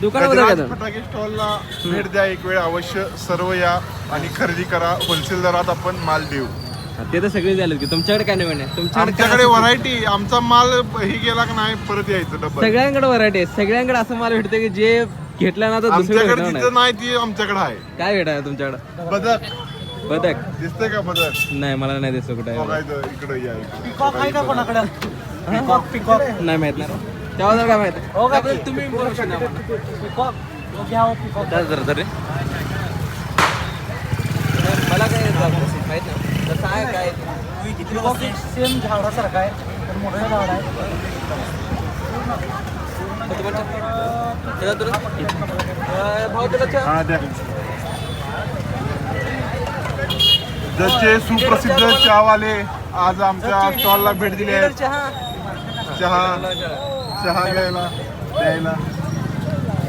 दुकानामध्ये गजराज काय फटाके स्टॉलला भेट द्या एक वेळ अवश्य. सर्व या आणि खरेदी करा. होलसेल दरात आपण माल देऊ. ते तर सगळे झाले की तुमच्याकडे काय नवीन आहे आमच्याकडे व्हरायटी. आमचा माल ही गेला का नाही परत यायचं डबल. सगळ्यांकडे व्हरायटी आहे. सगळ्यांकडे असं मला भेटतं की जे घेतलं ना तर दुसरं आमच्याकडे भेटणार जिथं नाही ती आमच्याकडे आहे. काय भेटाय तुमच्याकडे? बदक बदक दिसतंय का बदक? नाही मला नाही दिसत कुठे बघायचं इकडे या इकडे. पिकॉक आहे का कोणाकडे? पिकॉक नाही माहित ना तेव्हा जर काय माहित हो का? त्याबद्दल तुम्ही information द्या मला. पिकॉक घ्या हो पिकॉक. त्याच जरा तरी मला काय माहित नाही कसं आहे काय पिकॉक सेम झाडासारखा आहे पण मोठं झाड आहे. भाव त्याला हा द्या. जसे सुप्रसिद्ध चहावाले आज आमच्या स्टॉलला भेट दिली आहे. चहा घ्यायला द्यायला